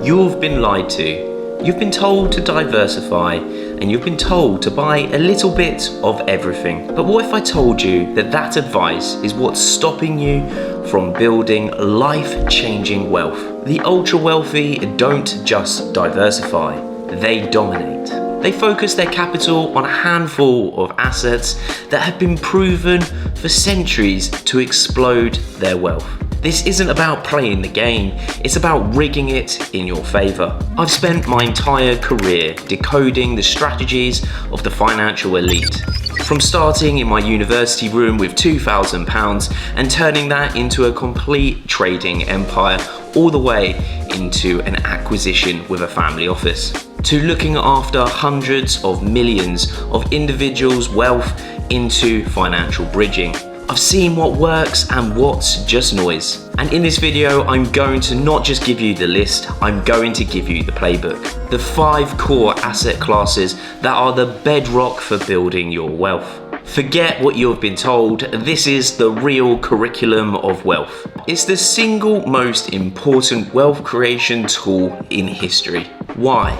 You've been lied to. You've been told to diversify, and you've been told to buy a little bit of everything. But what if I told you that that advice is what's stopping you from building life-changing wealth? The ultra-wealthy don't just diversify, they dominate. They focus their capital on a handful of assets that have been proven for centuries to explode their wealth. This isn't about playing the game, it's about rigging it in your favour. I've spent my entire career decoding the strategies of the financial elite. From starting in my university room with £2,000 and turning that into a complete trading empire, all the way into an acquisition with a family office, to looking after hundreds of millions of individuals' wealth into financial bridging. I've seen what works and what's just noise. And in this video, I'm going to not just give you the list, I'm going to give you the playbook. The 5 core asset classes that are the bedrock for building your wealth. Forget what you've been told, this is the real curriculum of wealth. It's the single most important wealth creation tool in history. Why?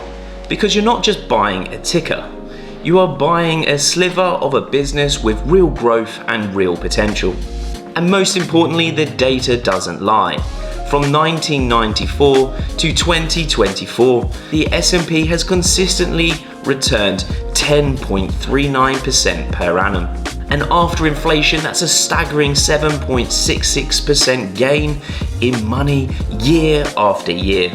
Because you're not just buying a ticker. You are buying a sliver of a business with real growth and real potential. And most importantly, the data doesn't lie. From 1994 to 2024, the S&P has consistently returned 10.39% per annum. And after inflation, that's a staggering 7.66% gain in money year after year.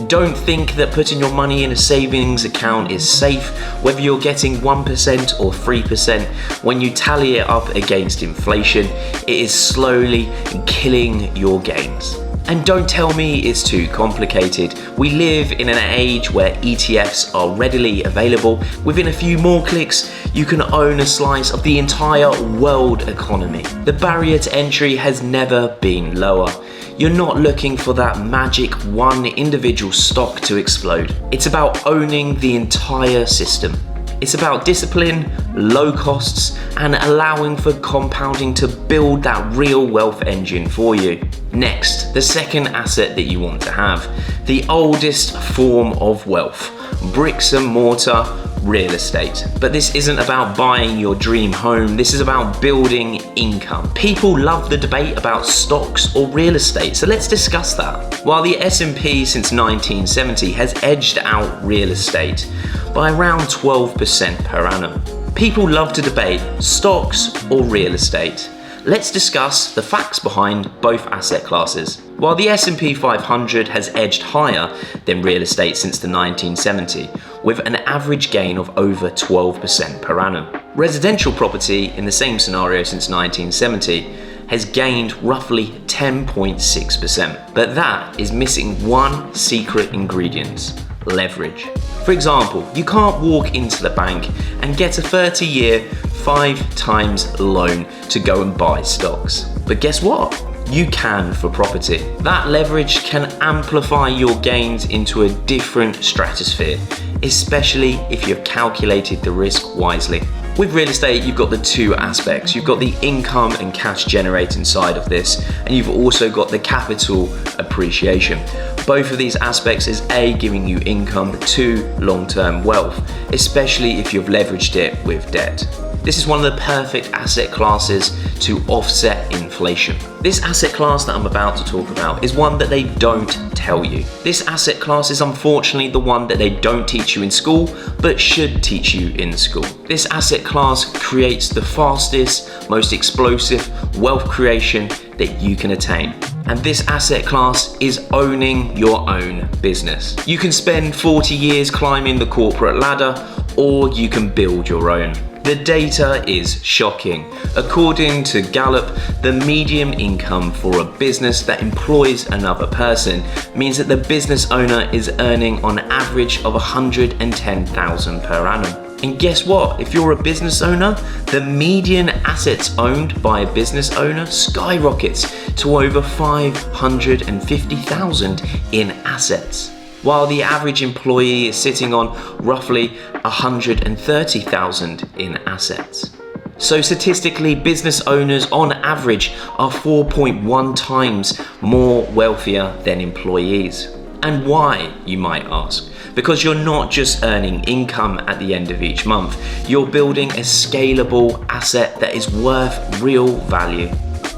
Don't think that putting your money in a savings account is safe, whether you're getting 1% or 3%. When you tally it up against inflation, it is slowly killing your gains. And don't tell me it's too complicated. We live in an age where ETFs are readily available. Within a few more clicks, you can own a slice of the entire world economy. The barrier to entry has never been lower. You're not looking for that magic one individual stock to explode. It's about owning the entire system. It's about discipline, low costs, and allowing for compounding to build that real wealth engine for you. Next, the second asset that you want to have, the oldest form of wealth, bricks and mortar real estate. But this isn't about buying your dream home, this is about building income. People love the debate about stocks or real estate, so let's discuss that. While the S&P since 1970 has edged out real estate by around 12% per annum, people love to debate stocks or real estate. Let's discuss the facts behind both asset classes. While the S&P 500 has edged higher than real estate since the 1970s, with an average gain of over 12% per annum, residential property in the same scenario since 1970 has gained roughly 10.6%. But that is missing one secret ingredient: leverage. For example, you can't walk into the bank and get a 30-year, 5 times loan to go and buy stocks. But guess what? You can for property. That leverage can amplify your gains into a different stratosphere, especially if you've calculated the risk wisely. With real estate, you've got the two aspects. You've got the income and cash generating side of this, and you've also got the capital appreciation. Both of these aspects is A, giving you income, 2, long-term wealth, especially if you've leveraged it with debt. This is one of the perfect asset classes to offset inflation. This asset class that I'm about to talk about is one that they don't tell you. This asset class is unfortunately the one that they don't teach you in school, but should teach you in school. This asset class creates the fastest, most explosive wealth creation that you can attain. And this asset class is owning your own business. You can spend 40 years climbing the corporate ladder, or you can build your own. The data is shocking. According to Gallup, the median income for a business that employs another person means that the business owner is earning on average of $110,000 per annum. And guess what? If you're a business owner, the median assets owned by a business owner skyrockets to over $550,000 in assets, while the average employee is sitting on roughly $130,000 in assets. So statistically, business owners on average are 4.1 times more wealthier than employees. And why, you might ask? Because you're not just earning income at the end of each month, you're building a scalable asset that is worth real value.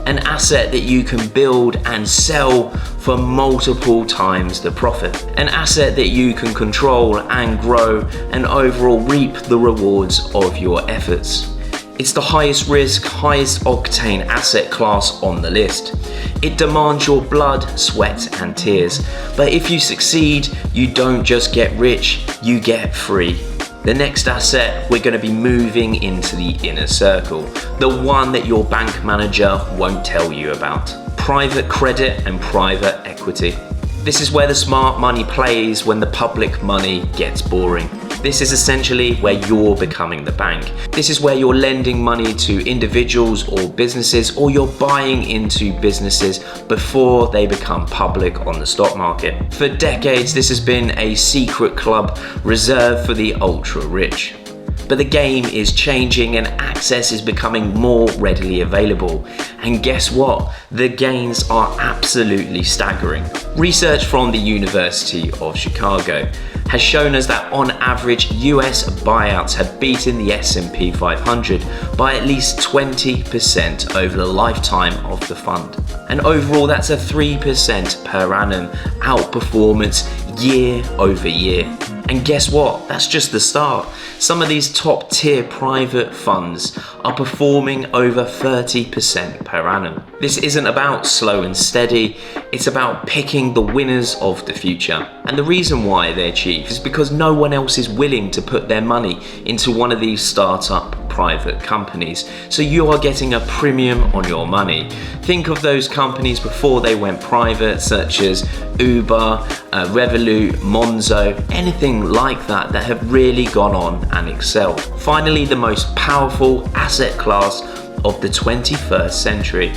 An asset that you can build and sell for multiple times the profit. An asset that you can control and grow and overall reap the rewards of your efforts. It's the highest risk, highest octane asset class on the list. It demands your blood, sweat and tears. But if you succeed, you don't just get rich, you get free. The next asset, we're going to be moving into the inner circle, the one that your bank manager won't tell you about. Private credit and private equity. This is where the smart money plays when the public money gets boring. This is essentially where you're becoming the bank. This is where you're lending money to individuals or businesses, or you're buying into businesses before they become public on the stock market. For decades, this has been a secret club reserved for the ultra rich. But the game is changing and access is becoming more readily available. And guess what? The gains are absolutely staggering. Research from the University of Chicago has shown us that on average, US buyouts have beaten the S&P 500 by at least 20% over the lifetime of the fund. And overall, that's a 3% per annum outperformance year over year. And guess what? That's just the start. Some of these top tier private funds are performing over 30% per annum. This isn't about slow and steady, it's about picking the winners of the future. And the reason why they're cheap is because no one else is willing to put their money into one of these startup private companies. So you are getting a premium on your money. Think of those companies before they went private, such as Uber, Revolut, Monzo, anything like that have really gone on and excelled. Finally, the most powerful asset class of the 21st century.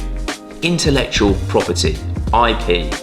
Intellectual property, IP,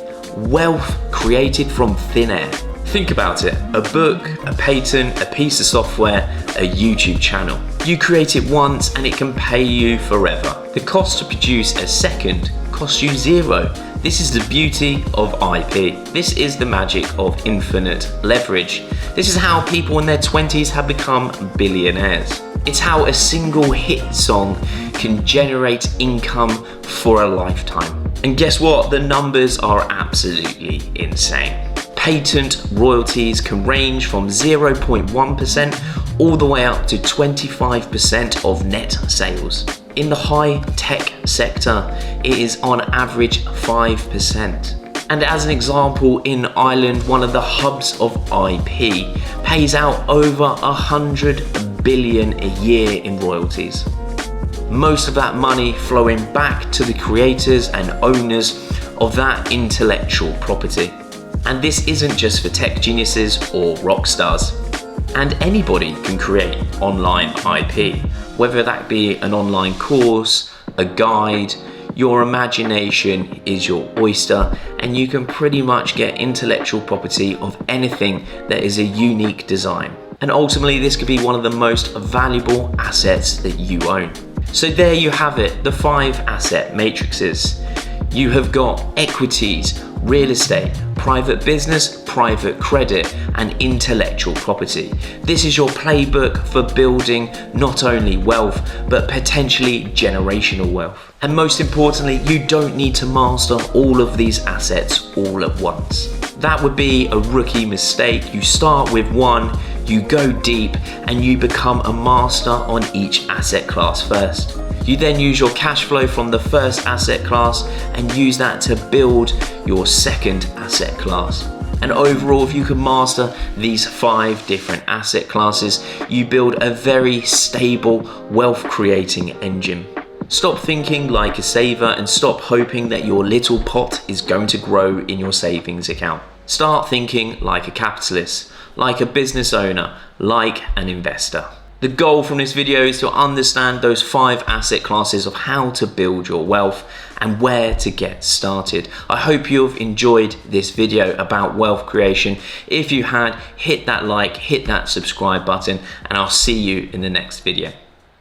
wealth created from thin air. Think about it, a book, a patent, a piece of software, a YouTube channel. You create it once and it can pay you forever. The cost to produce a second costs you zero. This is the beauty of IP. This is the magic of infinite leverage. This is how people in their 20s have become billionaires. It's how a single hit song can generate income for a lifetime. And guess what? The numbers are absolutely insane. Patent royalties can range from 0.1% all the way up to 25% of net sales. In the high-tech sector, it is on average 5%. And as an example, in Ireland, one of the hubs of IP pays out over 100 billion a year in royalties. Most of that money flowing back to the creators and owners of that intellectual property. And this isn't just for tech geniuses or rock stars. And anybody can create online IP, whether that be an online course, a guide. Your imagination is your oyster, and you can pretty much get intellectual property of anything that is a unique design. And ultimately, this could be one of the most valuable assets that you own. So there you have it, the 5 asset matrices. You have got equities, real estate, private business, private credit, and intellectual property. This is your playbook for building not only wealth, but potentially generational wealth. And most importantly, you don't need to master all of these assets all at once. That would be a rookie mistake. You start with one, you go deep, and you become a master on each asset class first. You then use your cash flow from the first asset class and use that to build your second asset class. And overall, if you can master these 5 different asset classes, you build a very stable wealth creating engine. Stop thinking like a saver and stop hoping that your little pot is going to grow in your savings account. Start thinking like a capitalist, like a business owner, like an investor. The goal from this video is to understand those 5 asset classes of how to build your wealth and where to get started. I hope you've enjoyed this video about wealth creation. If you had, hit that like, hit that subscribe button, and I'll see you in the next video.